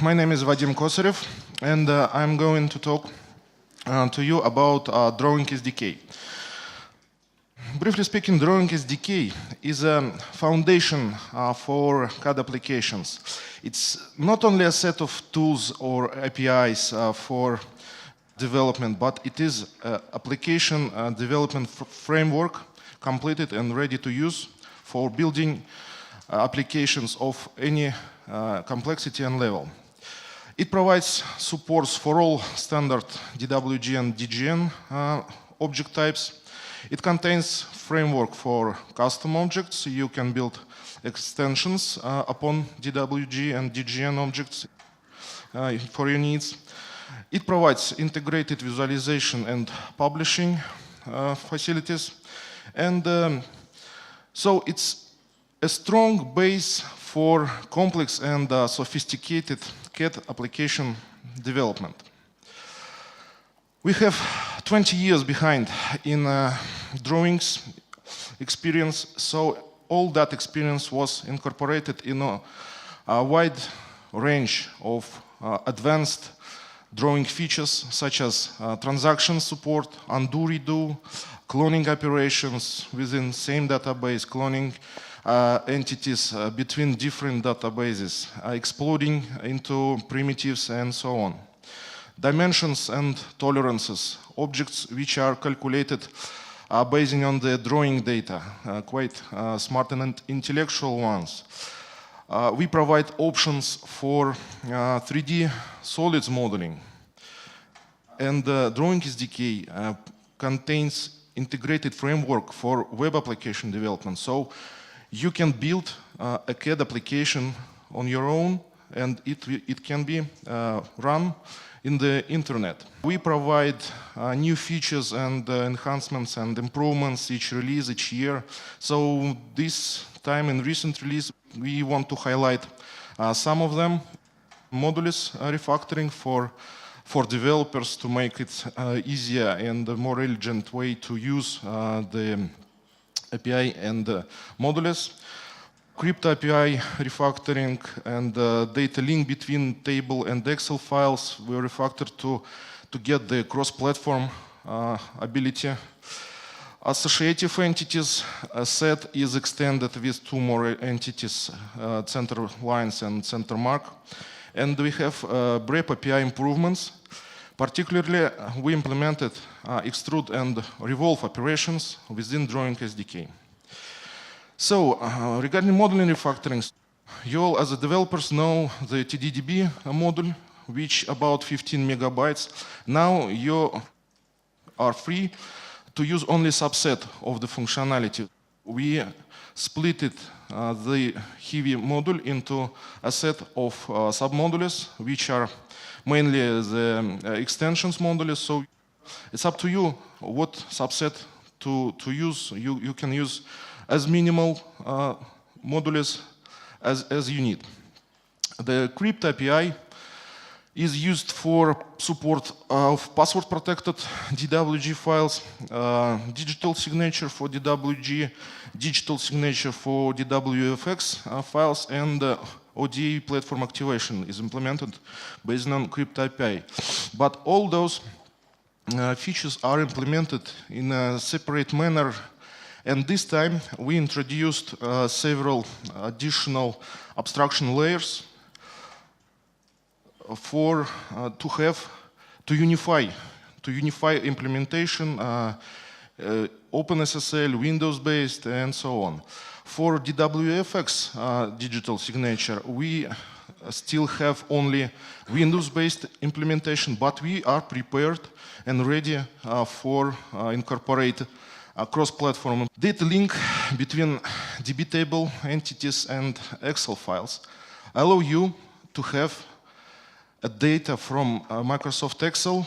My name is Vadim Kosarev, and I'm going to talk to you about Drawing SDK. Briefly speaking, Drawing SDK is a foundation for CAD applications. It's not only a set of tools or APIs for development, but it is an application development framework completed and ready to use for building applications of any complexity and level. It provides supports for all standard DWG and DGN object types. It contains framework for custom objects. You can build extensions upon DWG and DGN objects for your needs. It provides integrated visualization and publishing facilities. And so it's a strong base for complex and sophisticated CAD application development. We have 20 years behind in drawings experience, so all that experience was incorporated in a wide range of advanced drawing features such as transaction support, undo, redo, cloning operations within same database, cloning entities between different databases, exploding into primitives and so on. Dimensions and tolerances, objects which are calculated based on the drawing data, quite smart and intellectual ones. We provide options for 3D solids modeling. And Drawing SDK contains integrated framework for web application development. So you can build a CAD application on your own, and it can be run in the internet. We provide new features and enhancements and improvements each release, each year. So this time in recent release, we want to highlight some of them. Modulus refactoring for developers to make it easier and a more elegant way to use the API and Modulus. Crypto API refactoring and data link between table and Excel files were refactored to get the cross-platform ability. Associative entities set is extended with 2 more entities, center lines and center mark. And we have BREP API improvements. Particularly, we implemented extrude and revolve operations within Drawing SDK. So, regarding modeling refactoring, you all as developers know the TDDB module, which about 15 megabytes. Now you are free to use only subset of the functionality. We split the heavy module into a set of submodules, which are mainly the extensions modules. So it's up to you what subset to use. You can use as minimal modules as you need. The Crypto API is used for support of password-protected DWG files, digital signature for DWG, digital signature for DWFX files, and ODA platform activation is implemented based on Crypto API. But all those features are implemented in a separate manner. And this time we introduced several additional abstraction layers for to unify implementation, OpenSSL, Windows-based, and so on. For DWFX digital signature, we still have only Windows-based implementation, but we are prepared and ready for incorporate cross-platform data link between DB table entities and Excel files allow you to have data from Microsoft Excel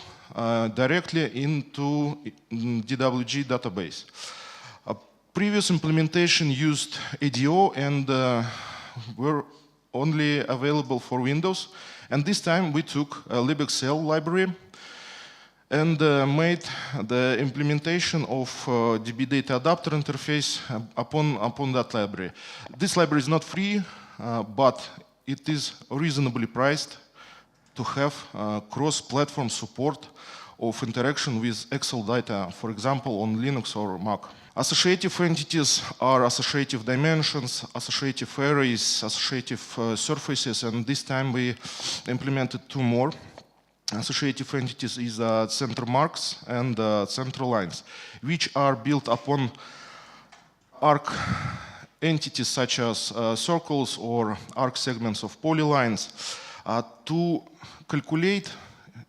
directly into DWG database. Previous implementation used ADO and were only available for Windows. And this time we took a libxl library and made the implementation of DB data adapter interface upon that library. This library is not free, but it is reasonably priced to have cross-platform support of interaction with Excel data, for example, on Linux or Mac. Associative entities are associative dimensions, associative arrays, associative surfaces, and this time we implemented two more. Associative entities is center marks and center lines, which are built upon arc entities such as circles or arc segments of polylines. To calculate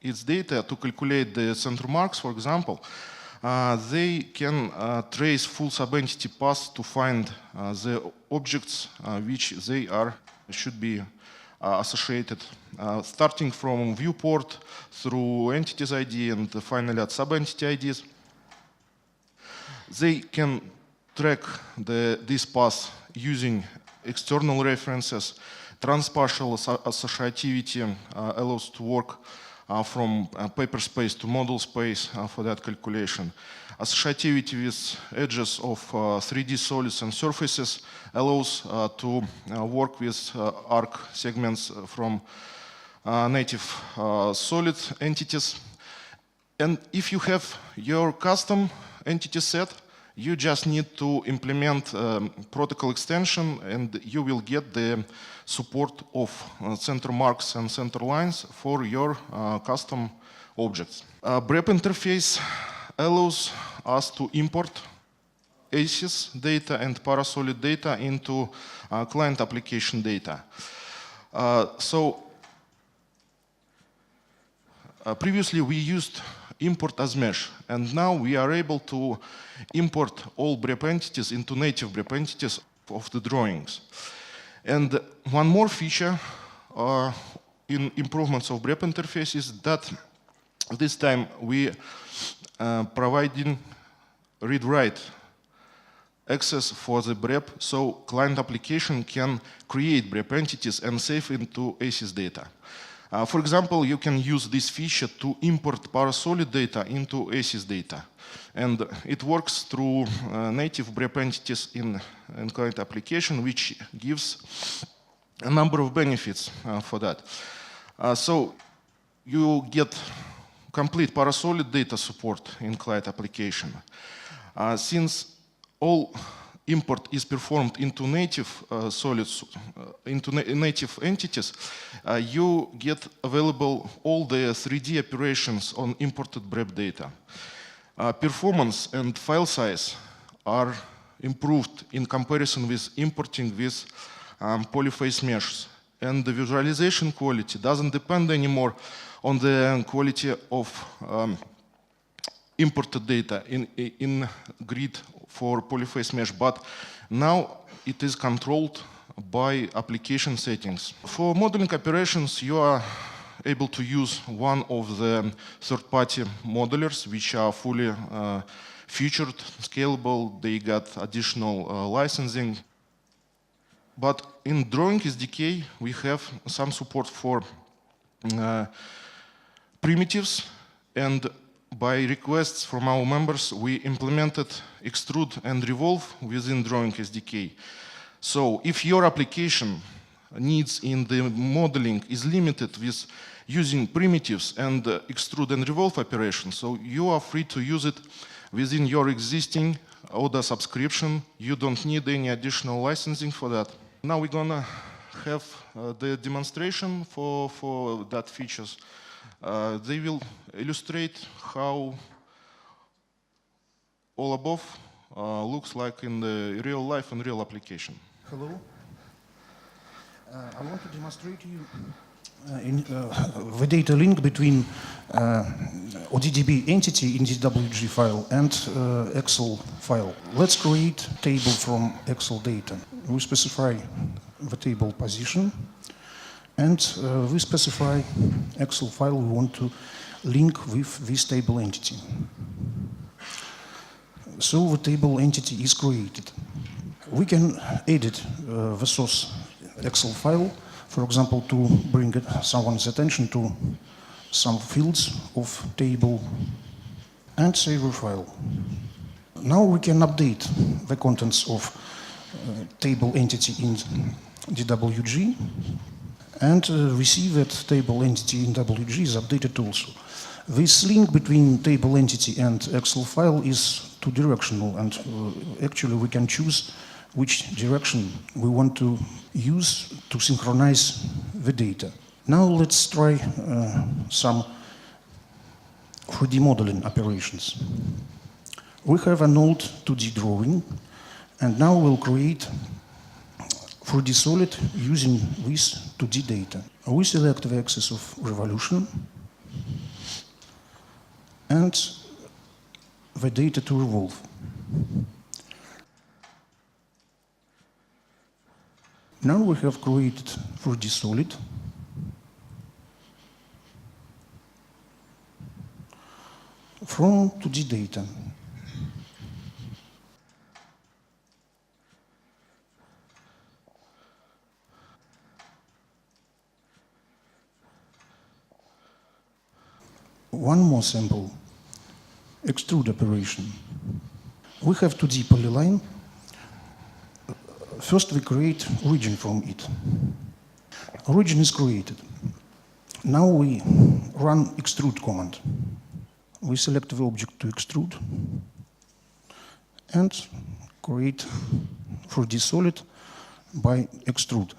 its data, to calculate the center marks, for example, they can trace full subentity paths to find the objects which they should be associated, starting from viewport through entities ID and finally at subentity IDs. They can track this path using external references. Transpartial associativity allows to work from paper space to model space for that calculation. Associativity with edges of 3D solids and surfaces allows to work with arc segments from native solid entities. And if you have your custom entity set, you just need to implement protocol extension and you will get the support of center marks and center lines for your custom objects. BREP interface allows us to import ACES data and Parasolid data into client application data. Previously we used import as mesh, and now we are able to import all BREP entities into native BREP entities of the drawings. And one more feature in improvements of BREP interface is that this time we providing read-write access for the BREP, so client application can create BREP entities and save into ACES data. For example, you can use this feature to import Parasolid data into ACES data. And it works through native BREP entities in client application, which gives a number of benefits for that. So you get complete Parasolid data support in client application. Since all import is performed into native solids, into native entities, you get available all the 3D operations on imported BREP data. Performance and file size are improved in comparison with importing with polyphase meshes. And the visualization quality doesn't depend anymore on the quality of imported data in grid for polyphase mesh, but now it is controlled by application settings. For modeling operations, you are able to use one of the third-party modelers, which are fully featured, scalable, they got additional licensing. But in Drawing SDK, we have some support for primitives, and by requests from our members, we implemented extrude and revolve within Drawing SDK. So if your application needs in the modeling is limited with using primitives and extrude and revolve operations, so you are free to use it within your existing ODA subscription. You don't need any additional licensing for that. Now we're gonna have the demonstration for that features. They will illustrate how all above looks like in the real life and real application. Hello. I want to demonstrate to you the data link between ODDB entity in DWG file and Excel file. Let's create a table from Excel data. We specify the table position, and we specify Excel file we want to link with this table entity. So the table entity is created. We can edit the source Excel file, for example, to bring someone's attention to some fields of table, and save the file. Now we can update the contents of table entity in DWG. And we see that table entity in WG is updated also. This link between table entity and Excel file is two-directional, and actually we can choose which direction we want to use to synchronize the data. Now let's try some 3D modeling operations. We have an old 2D drawing, and now we'll create 3D solid using this 2D data. We select the axis of revolution and the data to revolve. Now we have created 3D solid. From 2D data. One more sample, extrude operation. We have 2D polyline. First we create origin from it. Origin is created. Now we run extrude command. We select the object to extrude and create 3D solid by extrude.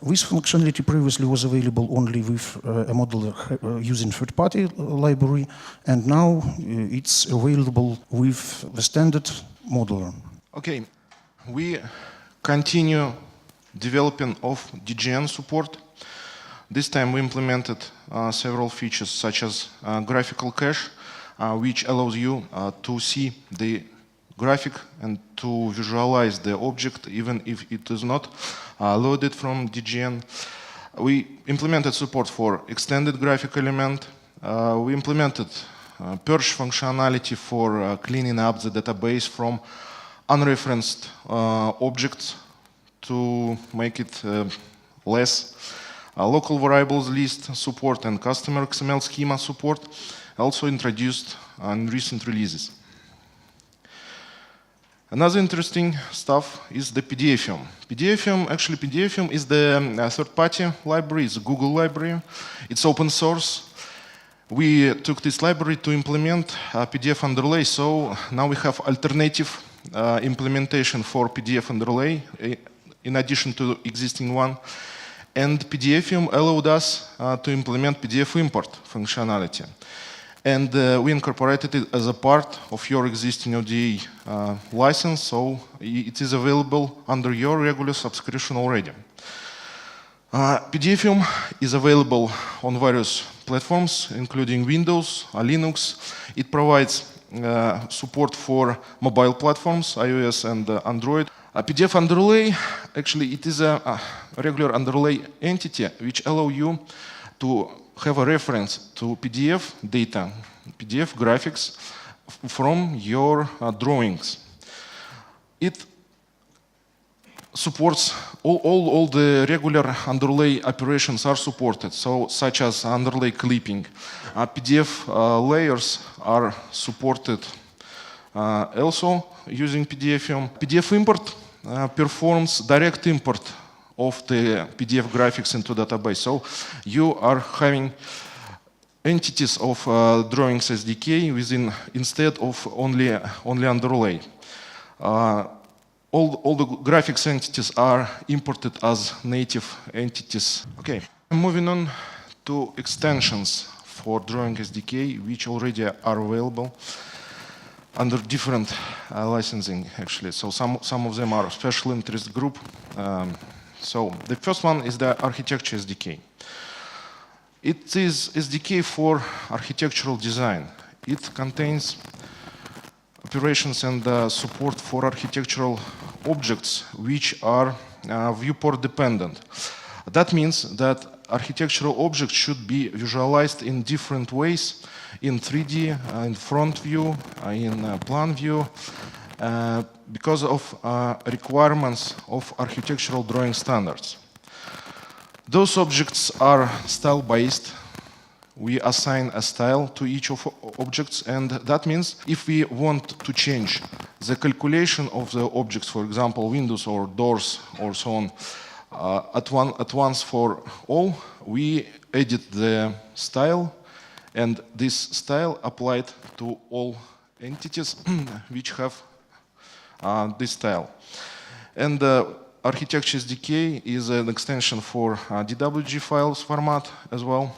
This functionality previously was available only with a modeler using third-party library, and now it's available with the standard modeler. Okay, we continue developing of DGN support. This time we implemented several features such as graphical cache, which allows you to see the graphic and to visualize the object even if it is not loaded from DGN. We implemented support for extended graphic element. We implemented purge functionality for cleaning up the database from unreferenced objects to make it less. Local variables list support and customer XML schema support also introduced in recent releases. Another interesting stuff is the PDFium. PDFium is the third-party library, it's a Google library. It's open source. We took this library to implement PDF underlay, so now we have alternative implementation for PDF underlay in addition to the existing one. And PDFium allowed us to implement PDF import functionality. And we incorporated it as a part of your existing ODA license, so it is available under your regular subscription already. PDFium is available on various platforms, including Windows, Linux. It provides support for mobile platforms, iOS and Android. PDF underlay, actually, it is a regular underlay entity which allows you to have a reference to PDF data, PDF graphics from your drawings. It supports all the regular underlay operations are supported, so such as underlay clipping. PDF layers are supported also using PDFium. PDF import performs direct import of the PDF graphics into database. So you are having entities of drawings SDK within instead of only underlay. All the graphics entities are imported as native entities. Okay, moving on to extensions for Drawing SDK, which already are available under different licensing, actually. So some of them are special interest group. So the first one is the Architecture SDK. It is SDK for architectural design. It contains operations and support for architectural objects which are viewport dependent. That means that architectural objects should be visualized in different ways, in 3D, in front view, in plan view, because of requirements of architectural drawing standards. Those objects are style-based. We assign a style to each of objects, and that means if we want to change the calculation of the objects, for example, windows or doors or so on, at once for all, we edit the style, and this style applied to all entities which have this style. And Architecture SDK is an extension for DWG files format as well.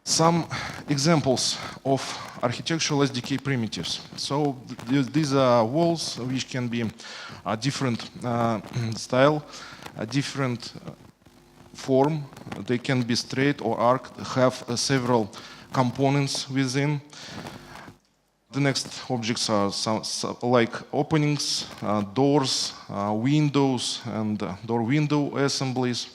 Some examples of architectural SDK primitives. So these are walls which can be a different style, a different form. They can be straight or arced, have several components within. The next objects are like openings, doors, windows, and door window assemblies.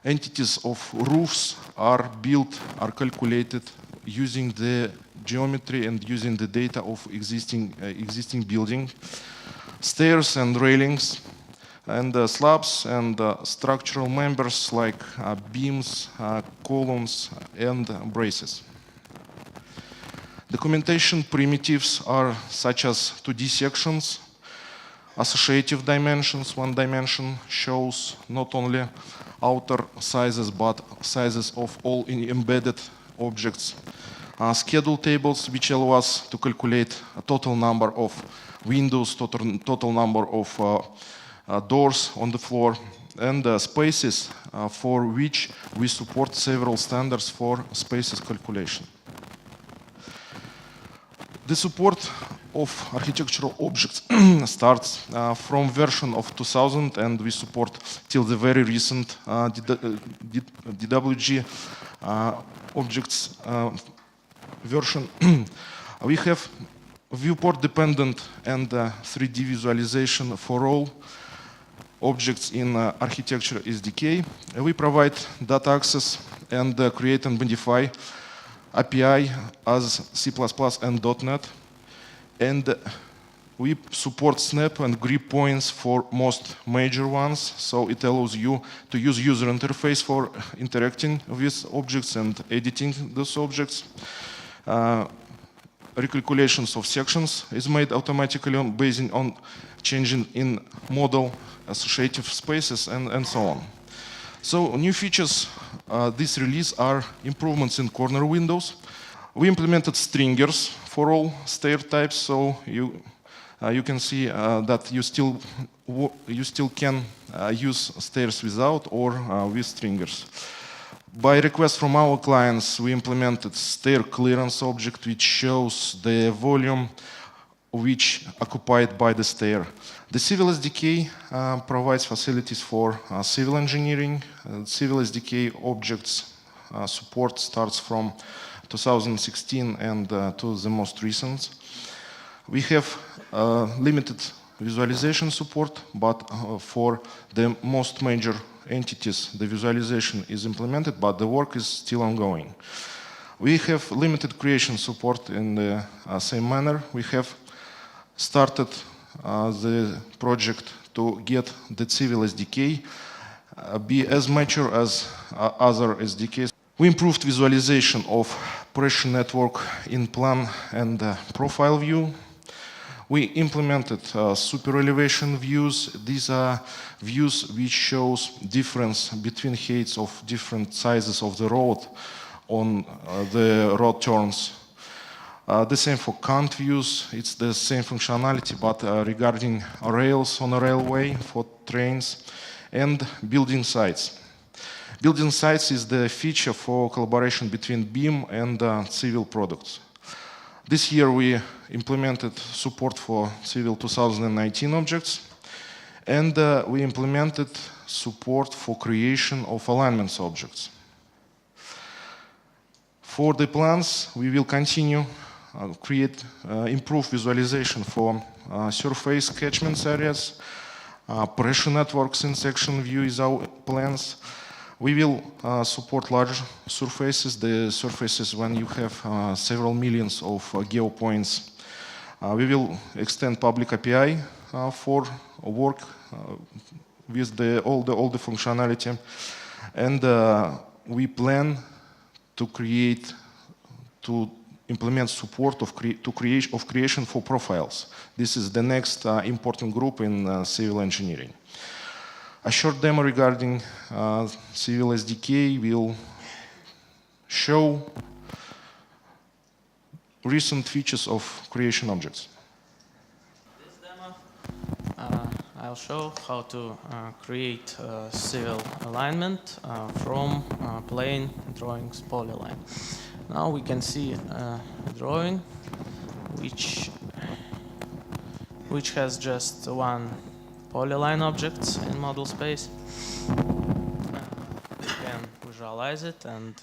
Entities of roofs are built, are calculated using the geometry and using the data of existing building. Stairs and railings, and slabs and structural members like beams, columns, and braces. Documentation primitives are such as 2D sections, associative dimensions. One dimension shows not only outer sizes, but sizes of all embedded objects. Schedule tables, which allow us to calculate a total number of windows, total number of doors on the floor, and spaces for which we support several standards for spaces calculation. The support of architectural objects starts from version of 2000, and we support till the very recent DWG objects version. We have viewport dependent and 3D visualization for all objects in Architecture SDK. We provide data access and create and modify API as C++ and .NET. And we support snap and grip points for most major ones. So it allows you to use user interface for interacting with objects and editing those objects. Recalculations of sections is made automatically based on changing in model, associative spaces, and so on. So new features this release are improvements in corner windows. We implemented stringers for all stair types, so you can see that you still can use stairs without or with stringers. By request from our clients, we implemented stair clearance object, which shows the volume which occupied by the stair. The Civil SDK provides facilities for civil engineering. Civil SDK objects support starts from 2016 and to the most recent. We have limited visualization support, but for the most major entities, the visualization is implemented, but the work is still ongoing. We have limited creation support in the same manner. We have started the project to get the Civil SDK be as mature as other SDKs. We improved visualization of pressure network in plan and profile view. We implemented super elevation views. These are views which shows difference between heights of different sizes of the road on the road turns. The same for cant views. It's the same functionality, but regarding rails on a railway for trains and building sites. Building sites is the feature for collaboration between BIM and civil products. This year we implemented support for Civil 2019 objects, and we implemented support for creation of alignments objects. For the plans, we will continue create improve visualization for surface catchment areas, pressure networks in section view is our plans. We will support large surfaces, the surfaces when you have several millions of geo points. We will extend public API for work with all the functionality, and we plan to implement support of creation for profiles. This is the next important group in civil engineering. A short demo regarding Civil SDK will show recent features of creation objects. This demo, I'll show how to create civil alignment from plain drawings polyline. Now we can see a drawing which has just one polyline object in model space. You can visualize it and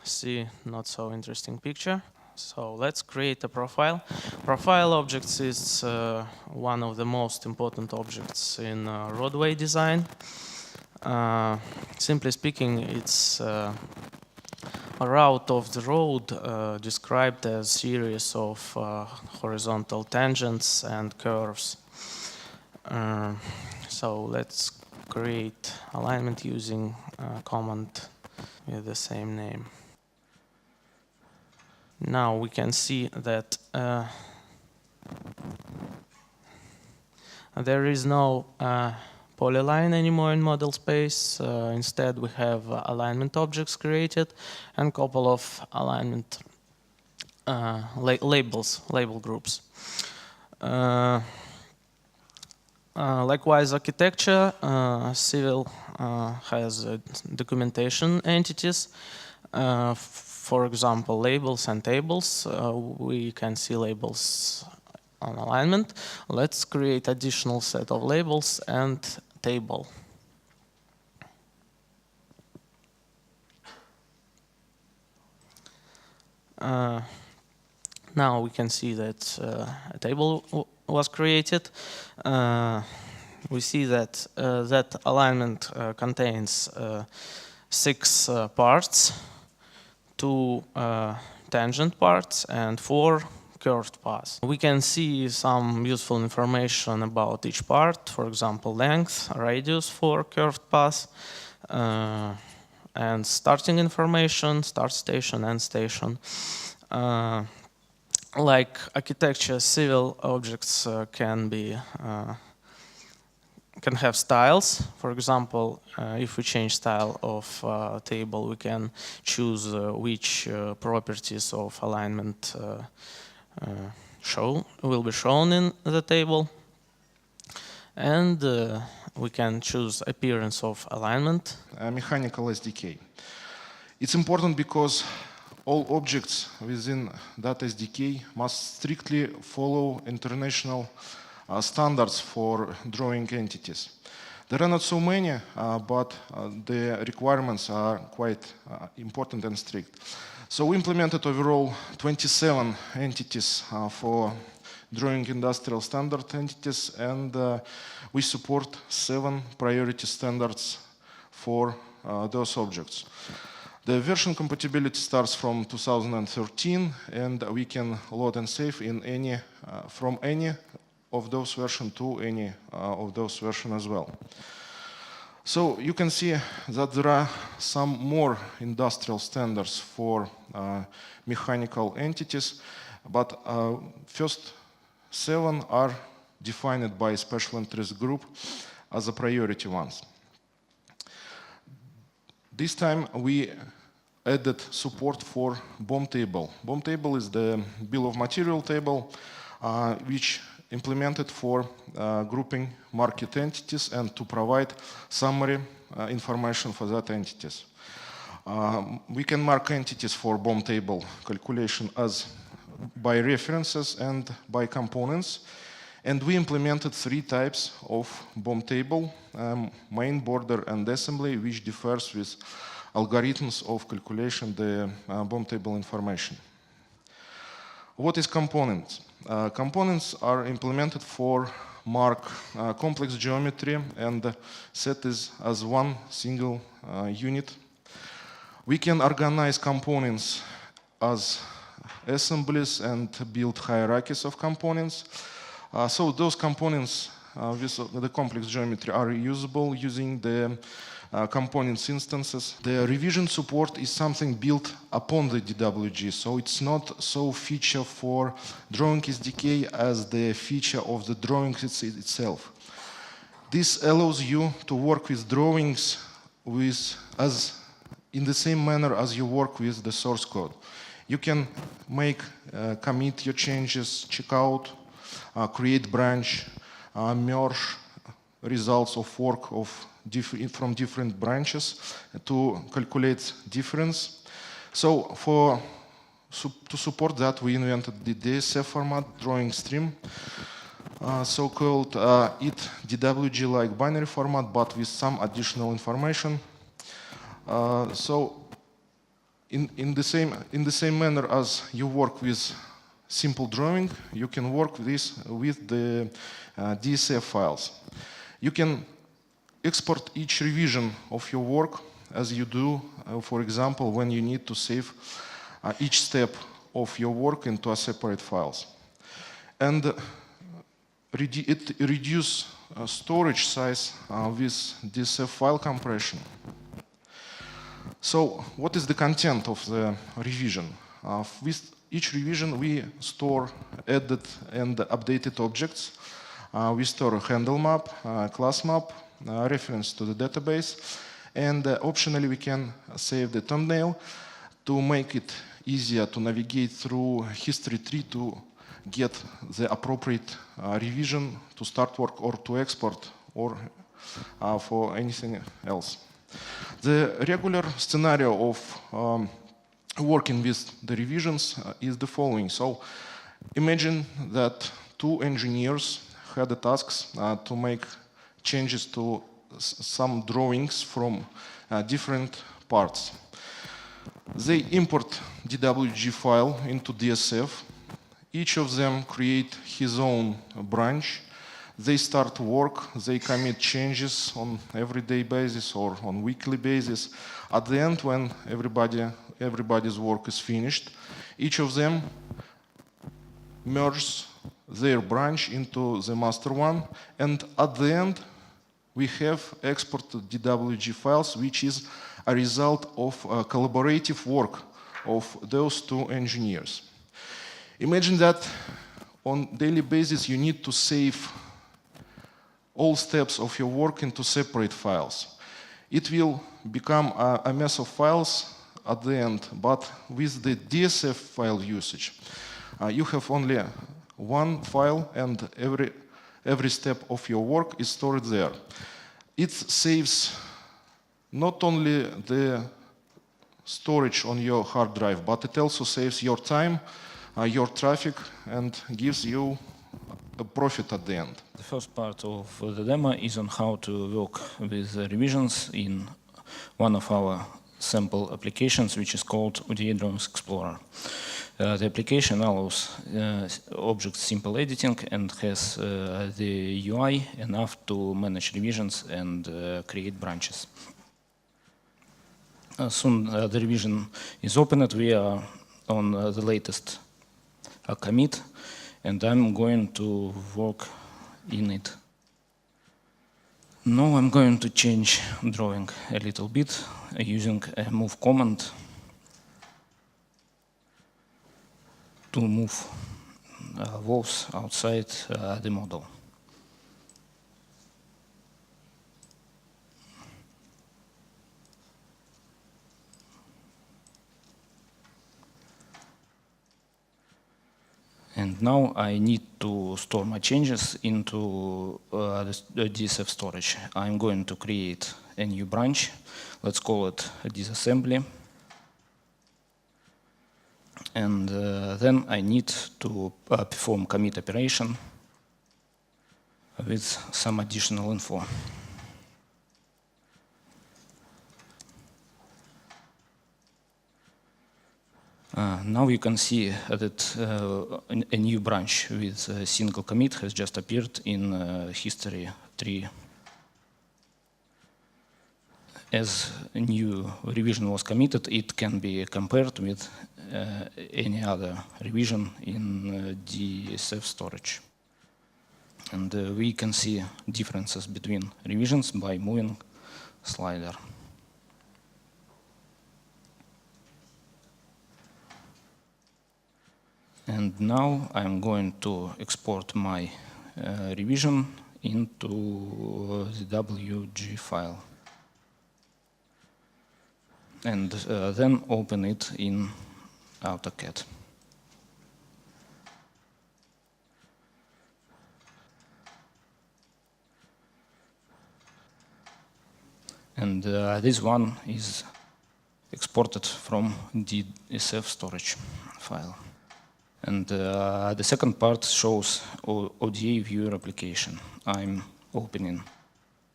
see not so interesting picture. So let's create a profile. Profile objects is one of the most important objects in roadway design. Simply speaking, it's a route of the road described as series of horizontal tangents and curves. So let's create alignment using a command with the same name. Now we can see that there is no polyline anymore in model space. Instead, we have alignment objects created and a couple of alignment label groups. Likewise, architecture, Civil has documentation entities. For example, labels and tables. We can see labels on alignment. Let's create additional set of labels and table. Now we can see that a table was created. We see that that alignment contains 6 parts, 2 tangent parts and 4 curved paths. We can see some useful information about each part, for example, length, radius for curved path, and starting information, start station, end station. Like architecture, civil objects can have styles. For example, if we change style of table, we can choose which properties of alignment will be shown in the table. And we can choose appearance of alignment. Mechanical SDK. It's important because all objects within that SDK must strictly follow international standards for drawing entities. There are not so many, but the requirements are quite important and strict. So we implemented overall 27 entities for drawing industrial standard entities, and we support 7 priority standards for those objects. The version compatibility starts from 2013, and we can load and save in from any of those versions to any of those versions as well. So you can see that there are some more industrial standards for mechanical entities, but first 7 are defined by special interest group as the priority ones. This time we added support for BOM table. BOM table is the bill of material table, which implemented for grouping market entities and to provide summary information for that entities. We can mark entities for BOM table calculation as by references and by components. And we implemented 3 types of BOM table, main, border, and assembly, which differs with algorithms of calculation the BOM table information. What is components? Components are implemented for mark complex geometry and set is as one single unit. We can organize components as assemblies and build hierarchies of components. So those components with the complex geometry are reusable using the components instances. The revision support is something built upon the DWG, so it's not so feature for drawing SDK as the feature of the drawing itself. This allows you to work with drawings in the same manner as you work with the source code. You can make, commit your changes, check out, create branch, merge results of work from different branches to calculate difference. So to support that, we invented the DSF format, drawing stream, so-called it DWG-like binary format, but with some additional information. So in the same manner as you work with simple drawing, you can work with the DSF files. You can export each revision of your work as you do, for example, when you need to save each step of your work into a separate files. And it reduces storage size with DSF file compression. So what is the content of the revision? With each revision, we store added and updated objects. We store a handle map, class map, reference to the database, and optionally we can save the thumbnail to make it easier to navigate through history tree to get the appropriate revision to start work or to export or for anything else. The regular scenario of working with the revisions is the following. So imagine that two engineers had the tasks to make changes to some drawings from different parts. They import DWG file into DSF. Each of them create his own branch. They start work, they commit changes on everyday basis or on weekly basis. At the end, when everybody's work is finished, each of them merges their branch into the master one, and at the end, we have exported DWG files, which is a result of collaborative work of those two engineers. Imagine that on daily basis, you need to save all steps of your work into separate files. It will become a mess of files at the end, but with the DSF file usage, you have only one file and every step of your work is stored there. It saves not only the storage on your hard drive, but it also saves your time, your traffic, and gives you a profit at the end. The first part of the demo is on how to work with revisions in one of our sample applications, which is called ODA Drawings Explorer. The application allows object simple editing and has the UI enough to manage revisions and create branches. Soon the revision is opened. We are on the latest commit, and I'm going to work in it. Now I'm going to change drawing a little bit using a move command to move walls outside the model. And now I need to store my changes into the DSF storage. I'm going to create a new branch. Let's call it disassembly. And then I need to perform commit operation with some additional info. Now you can see that a new branch with a single commit has just appeared in history tree. As a new revision was committed, it can be compared with any other revision in DSF storage. And we can see differences between revisions by moving slider. And now I'm going to export my revision into the WG file. And then open it in AutoCAD. And this one is exported from DSF storage file. And the second part shows ODA viewer application. I'm opening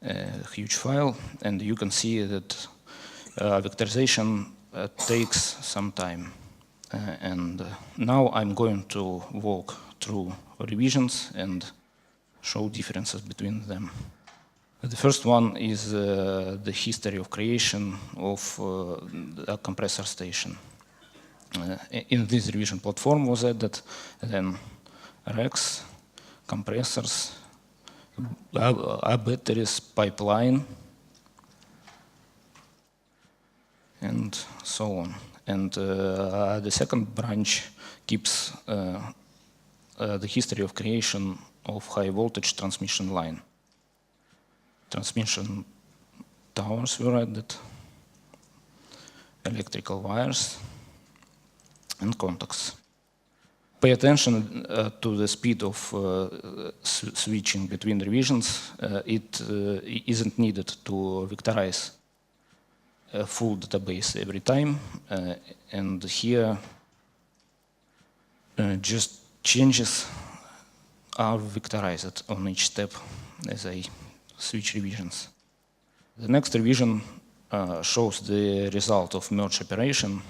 a huge file, and you can see that vectorization takes some time. And now I'm going to walk through revisions and show differences between them. The first one is the history of creation of a compressor station. In this revision, platform was added, then racks, compressors, batteries, pipeline, and so on. And the second branch keeps the history of creation of high voltage transmission line. Transmission towers were added, electrical wires, and contacts. Pay attention to the speed of switching between revisions. It isn't needed to vectorize a full database every time. And here, just changes are vectorized on each step as I switch revisions. The next revision shows the result of merge operation.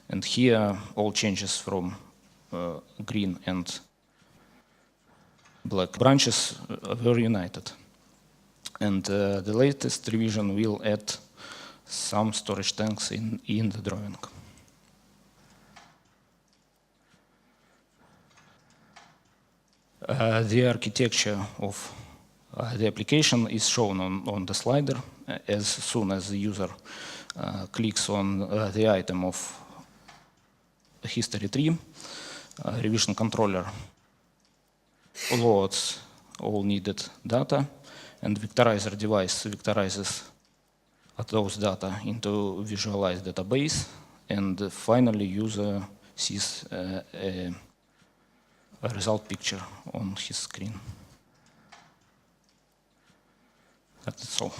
And here, all changes from green and black branches were united. And the latest revision will add some storage tanks in the drawing. The architecture of the application is shown on the slider. As soon as the user clicks on the item of history tree, revision controller loads all needed data, and vectorizer device vectorizes those data into visualized database, and finally user sees a result picture on his screen. That's all.